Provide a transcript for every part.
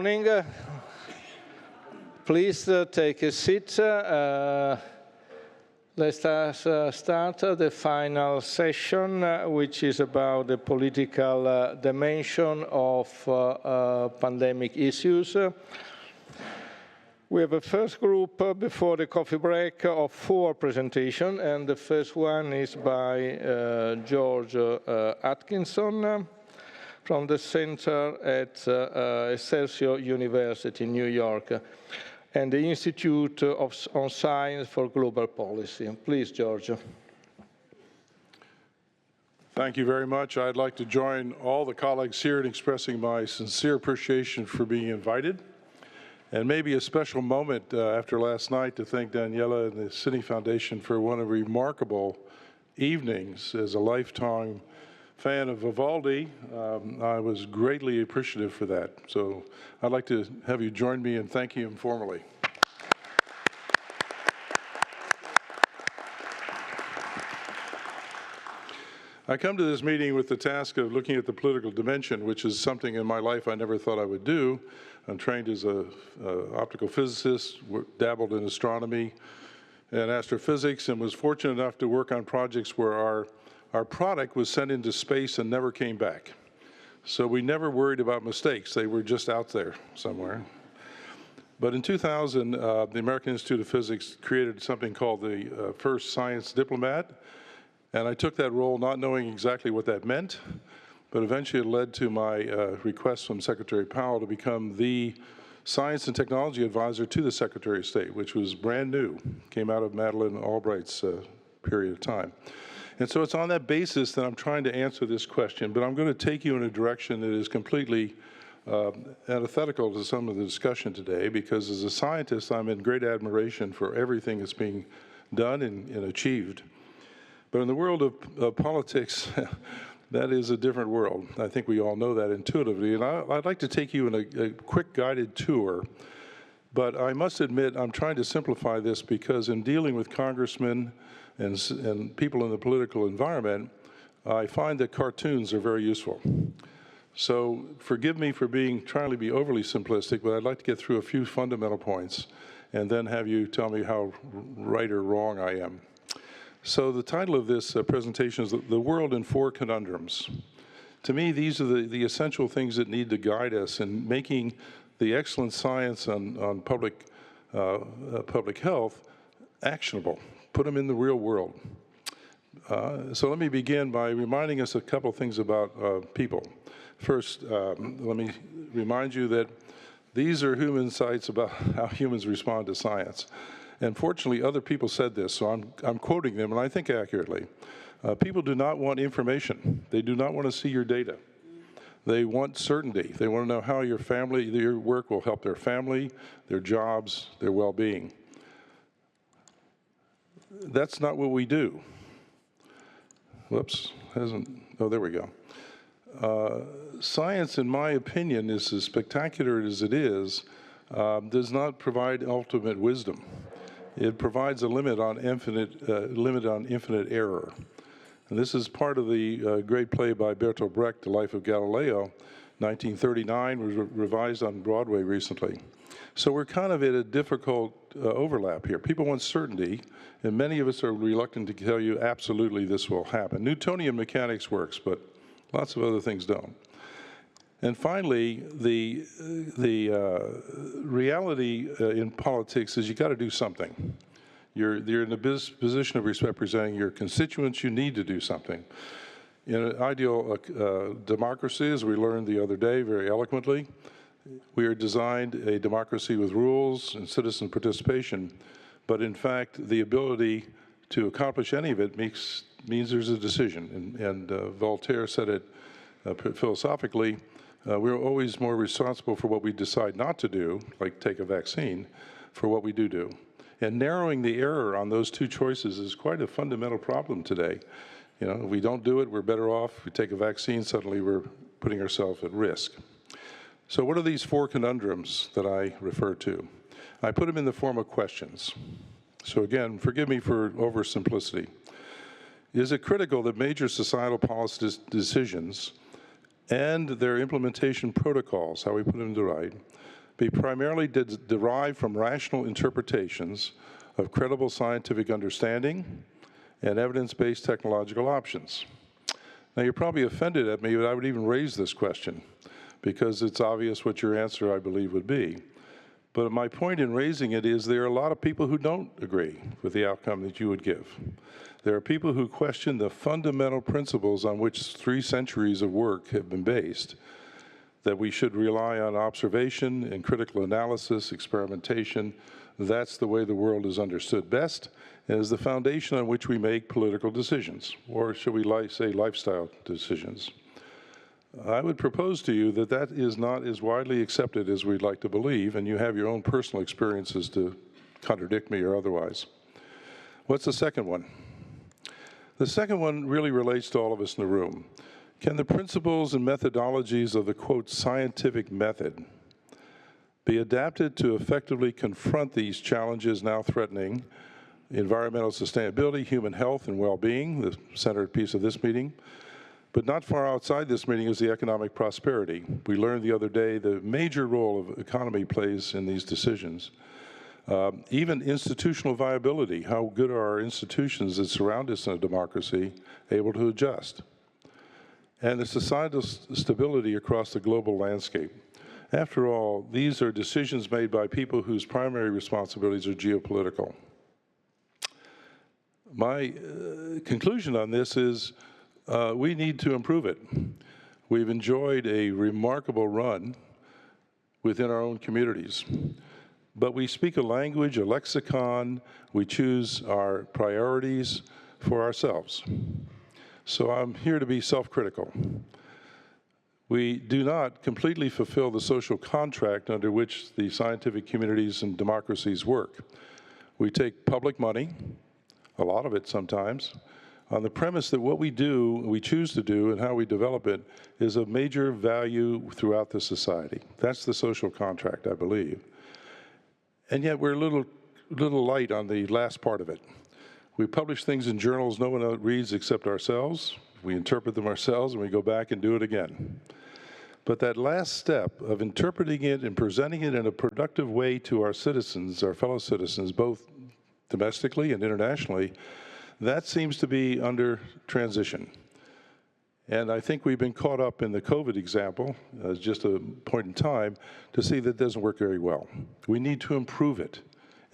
Morning. Please take a seat. Let us start the final session, which is about the political dimension of pandemic issues. We have a first group before the coffee break of 4 presentations, and the first one is by George Atkinson from the center at Excelsior University in New York and the Institute on Science for Global Policy. Please, George. Thank you very much. I'd like to join all the colleagues here in expressing my sincere appreciation for being invited, and maybe a special moment after last night to thank Daniela and the Cini Foundation for one of the remarkable evenings. As a lifetime fan of Vivaldi, I was greatly appreciative for that. So I'd like to have you join me in thanking him formally. I come to this meeting with the task of looking at the political dimension, which is something in my life I never thought I would do. I'm trained as an optical physicist, dabbled in astronomy and astrophysics, and was fortunate enough to work on projects where our product was sent into space and never came back. So we never worried about mistakes. They were just out there somewhere. But in 2000, the American Institute of Physics created something called the first science diplomat. And I took that role not knowing exactly what that meant, but eventually it led to my request from Secretary Powell to become the science and technology advisor to the Secretary of State, which was brand new, came out of Madeleine Albright's period of time. And so it's on that basis that I'm trying to answer this question, but I'm going to take you in a direction that is completely antithetical to some of the discussion today, because as a scientist, I'm in great admiration for everything that's being done and achieved. But in the world of politics, that is a different world. I think we all know that intuitively. And I'd like to take you in a quick guided tour. But I must admit, I'm trying to simplify this because in dealing with congressmen and people in the political environment, I find that cartoons are very useful. So forgive me for trying to be overly simplistic, but I'd like to get through a few fundamental points and then have you tell me how right or wrong I am. So the title of this presentation is The World in 4 Conundrums. To me, these are the essential things that need to guide us in making the excellent science on public health actionable. Put them in the real world. So let me begin by reminding us a couple things about people. First, let me remind you that these are human insights about how humans respond to science. And fortunately, other people said this, so I'm quoting them, and I think accurately. People do not want information. They do not want to see your data. They want certainty. They want to know how your work will help their family, their jobs, their well-being. That's not what we do. Whoops, oh, there we go. Science, in my opinion, is as spectacular as it is, does not provide ultimate wisdom. It provides a limit on infinite error. And this is part of the great play by Bertolt Brecht, The Life of Galileo, 1939, was revised on Broadway recently. So we're kind of at a difficult overlap here. People want certainty, and many of us are reluctant to tell you absolutely this will happen. Newtonian mechanics works, but lots of other things don't. And finally, the reality in politics is you got to do something. You're in a position of representing your constituents. You need to do something. In an ideal democracy, as we learned the other day very eloquently, we are designed a democracy with rules and citizen participation. But in fact, the ability to accomplish any of it means there's a decision. And Voltaire said it philosophically. We're always more responsible for what we decide not to do, like take a vaccine, for what we do. And narrowing the error on those two choices is quite a fundamental problem today. You know, if we don't do it, we're better off. If we take a vaccine, suddenly we're putting ourselves at risk. So what are these 4 conundrums that I refer to? I put them in the form of questions. So again, forgive me for oversimplicity. Is it critical that major societal policy decisions and their implementation protocols, how we put them to right, be primarily derived from rational interpretations of credible scientific understanding and evidence-based technological options. Now, you're probably offended at me that I would even raise this question, because it's obvious what your answer, I believe, would be. But my point in raising it is there are a lot of people who don't agree with the outcome that you would give. There are people who question the fundamental principles on which 3 centuries of work have been based, that we should rely on observation and critical analysis, experimentation. That's the way the world is understood best, and is the foundation on which we make political decisions, or should we say lifestyle decisions. I would propose to you that that is not as widely accepted as we'd like to believe, and you have your own personal experiences to contradict me or otherwise. What's the second one? The second one really relates to all of us in the room. Can the principles and methodologies of the, quote, scientific method be adapted to effectively confront these challenges now threatening environmental sustainability, human health and well-being, the centerpiece of this meeting? But not far outside this meeting is the economic prosperity. We learned the other day the major role of economy plays in these decisions. Even institutional viability, how good are our institutions that surround us in a democracy able to adjust? And the societal stability across the global landscape. After all, these are decisions made by people whose primary responsibilities are geopolitical. My conclusion on this is we need to improve it. We've enjoyed a remarkable run within our own communities. But we speak a language, a lexicon, we choose our priorities for ourselves. So I'm here to be self-critical. We do not completely fulfill the social contract under which the scientific communities and democracies work. We take public money, a lot of it sometimes, on the premise that what we do, we choose to do, and how we develop it is of major value throughout the society. That's the social contract, I believe. And yet we're a little light on the last part of it. We publish things in journals no one reads except ourselves. We interpret them ourselves, and we go back and do it again. But that last step of interpreting it and presenting it in a productive way to our citizens, our fellow citizens, both domestically and internationally, that seems to be under transition. And I think we've been caught up in the COVID example, as just a point in time, to see that it doesn't work very well. We need to improve it.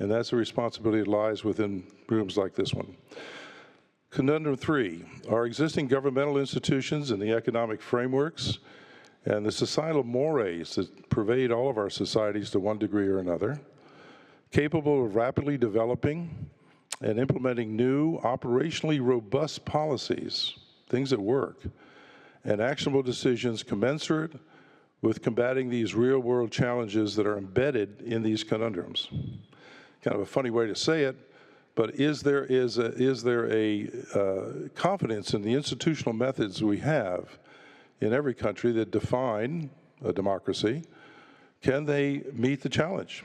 And that's a responsibility that lies within rooms like this one. Conundrum 3, our existing governmental institutions and the economic frameworks and the societal mores that pervade all of our societies to one degree or another, capable of rapidly developing and implementing new, operationally robust policies, things that work, and actionable decisions commensurate with combating these real-world challenges that are embedded in these conundrums. Kind of a funny way to say it, but is there a confidence in the institutional methods we have in every country that define a democracy? Can they meet the challenge?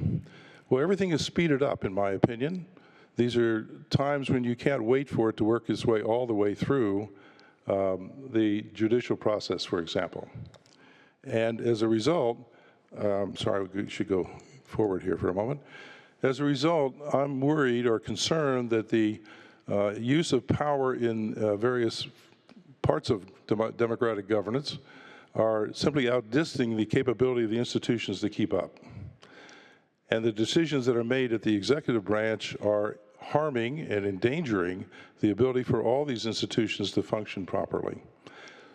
Well, everything is speeded up, in my opinion. These are times when you can't wait for it to work its way all the way through the judicial process, for example. And as a result, sorry, we should go forward here for a moment. As a result, I'm worried or concerned that the use of power in various parts of democratic governance are simply outdistancing the capability of the institutions to keep up. And the decisions that are made at the executive branch are harming and endangering the ability for all these institutions to function properly.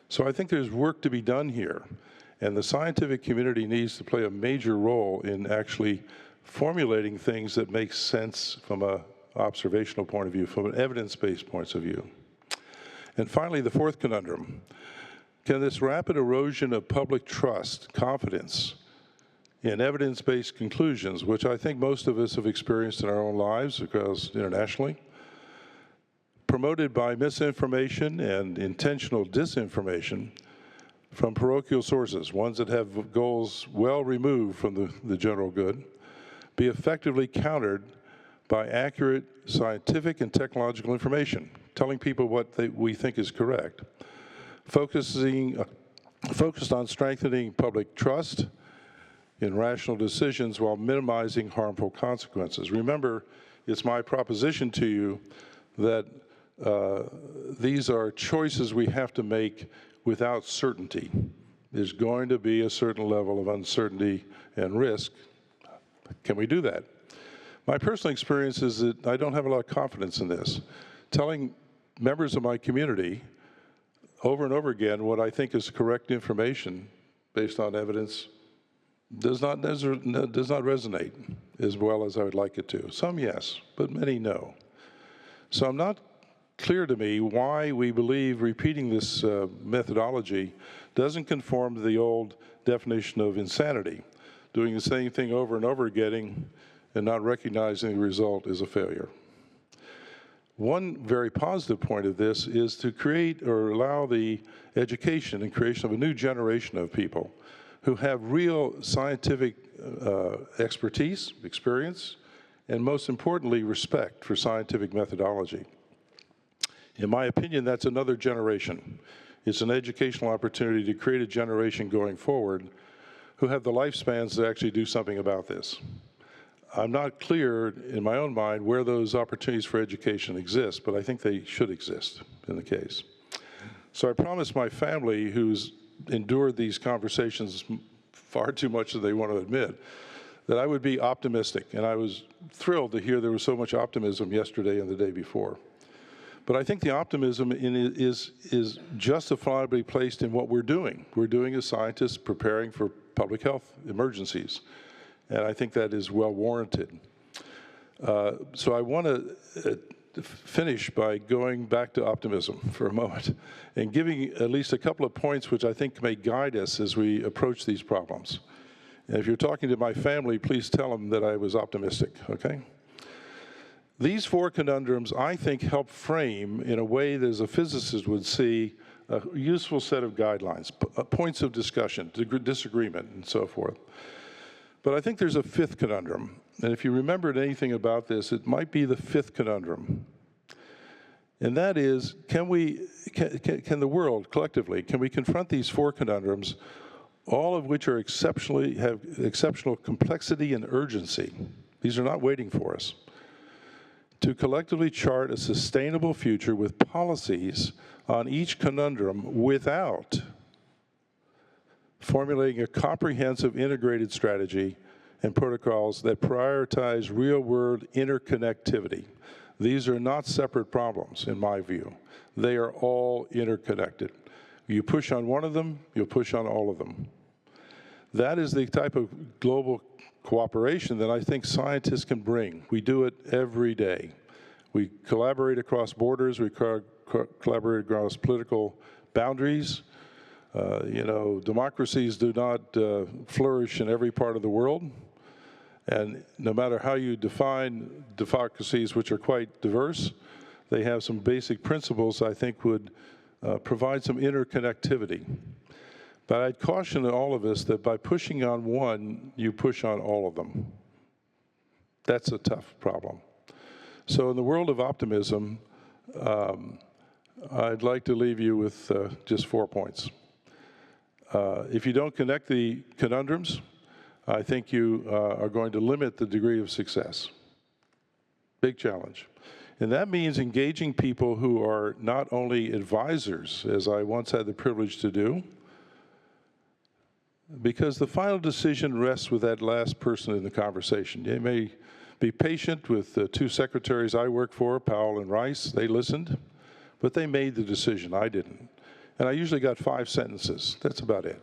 So I think there's work to be done here, and the scientific community needs to play a major role in actually formulating things that make sense from an observational point of view, from an evidence-based point of view. And finally, the fourth conundrum. Can this rapid erosion of public trust, confidence in evidence-based conclusions, which I think most of us have experienced in our own lives across internationally, promoted by misinformation and intentional disinformation from parochial sources, ones that have goals well removed from the general good, be effectively countered by accurate scientific and technological information, telling people what we think is correct, focusing focused on strengthening public trust in rational decisions while minimizing harmful consequences. Remember, it's my proposition to you that these are choices we have to make without certainty. There's going to be a certain level of uncertainty and risk. Can we do that? My personal experience is that I don't have a lot of confidence in this. Telling members of my community over and over again what I think is correct information based on evidence does not resonate as well as I would like it to. Some yes, but many no. So I'm not clear to me why we believe repeating this methodology doesn't conform to the old definition of insanity. Doing the same thing over and over again and not recognizing the result is a failure. One very positive point of this is to create or allow the education and creation of a new generation of people who have real scientific expertise, experience, and most importantly, respect for scientific methodology. In my opinion, that's another generation. It's an educational opportunity to create a generation going forward who have the lifespans to actually do something about this. I'm not clear in my own mind where those opportunities for education exist, but I think they should exist in the case. So I promised my family, who's endured these conversations far too much than they want to admit, that I would be optimistic, and I was thrilled to hear there was so much optimism yesterday and the day before. But I think the optimism is justifiably placed in what we're doing. We're doing as scientists preparing for public health emergencies, and I think that is well warranted. So I want to finish by going back to optimism for a moment and giving at least a couple of points which I think may guide us as we approach these problems. And if you're talking to my family, please tell them that I was optimistic, okay? These four conundrums, I think, help frame in a way that as a physicist would see a useful set of guidelines, points of discussion, disagreement, and so forth. But I think there's a fifth conundrum. And if you remembered anything about this, it might be the fifth conundrum. And that is, can the world, collectively, can we confront these four conundrums, all of which are have exceptional complexity and urgency? These are not waiting for us. To collectively chart a sustainable future with policies on each conundrum without formulating a comprehensive integrated strategy and protocols that prioritize real-world interconnectivity. These are not separate problems, in my view. They are all interconnected. You push on one of them, you'll push on all of them. That is the type of global cooperation that I think scientists can bring. We do it every day. We collaborate across borders, we collaborate across political boundaries. Democracies do not flourish in every part of the world. And no matter how you define democracies, which are quite diverse, they have some basic principles I think would provide some interconnectivity. But I'd caution all of us that by pushing on one, you push on all of them. That's a tough problem. So in the world of optimism, I'd like to leave you with just 4 points. If you don't connect the conundrums, I think you are going to limit the degree of success. Big challenge. And that means engaging people who are not only advisors, as I once had the privilege to do, because the final decision rests with that last person in the conversation. You may be patient with the two secretaries I work for, Powell and Rice. They listened, but they made the decision. I didn't. And I usually got 5 sentences. That's about it,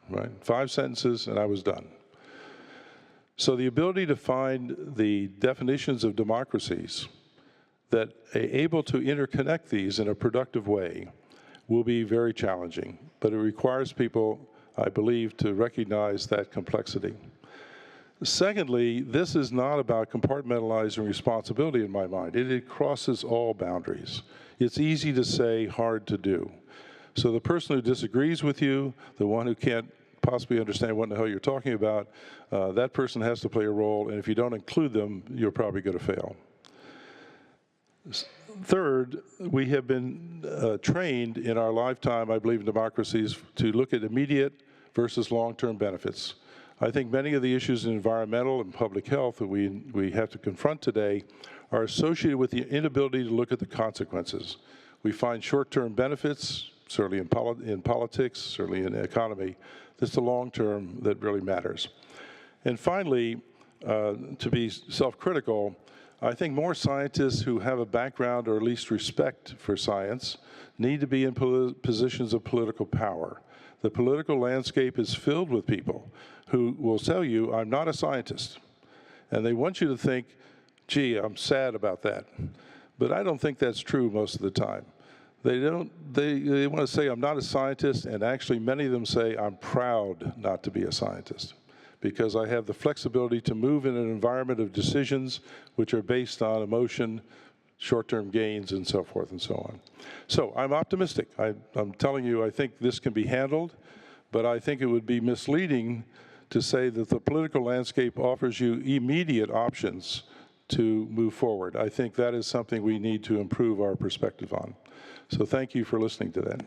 right? 5 sentences, and I was done. So the ability to find the definitions of democracies that are able to interconnect these in a productive way will be very challenging, but it requires people, I believe, to recognize that complexity. Secondly, this is not about compartmentalizing responsibility in my mind. It crosses all boundaries. It's easy to say, hard to do. So the person who disagrees with you, the one who can't possibly understand what the hell you're talking about, that person has to play a role, and if you don't include them, you're probably going to fail. Third, we have been trained in our lifetime, I believe in democracies, to look at immediate versus long-term benefits. I think many of the issues in environmental and public health that we have to confront today are associated with the inability to look at the consequences. We find short-term benefits, certainly in politics, certainly in the economy. It's the long-term that really matters. And finally, to be self-critical, I think more scientists who have a background or at least respect for science need to be in positions of political power. The political landscape is filled with people who will tell you, I'm not a scientist. And they want you to think, gee, I'm sad about that. But I don't think that's true most of the time. They want to say, I'm not a scientist, and actually many of them say, I'm proud not to be a scientist, because I have the flexibility to move in an environment of decisions which are based on emotion, short-term gains, and so forth and so on. So I'm optimistic. I'm telling you, I think this can be handled, but I think it would be misleading to say that the political landscape offers you immediate options to move forward. I think that is something we need to improve our perspective on. So thank you for listening to that.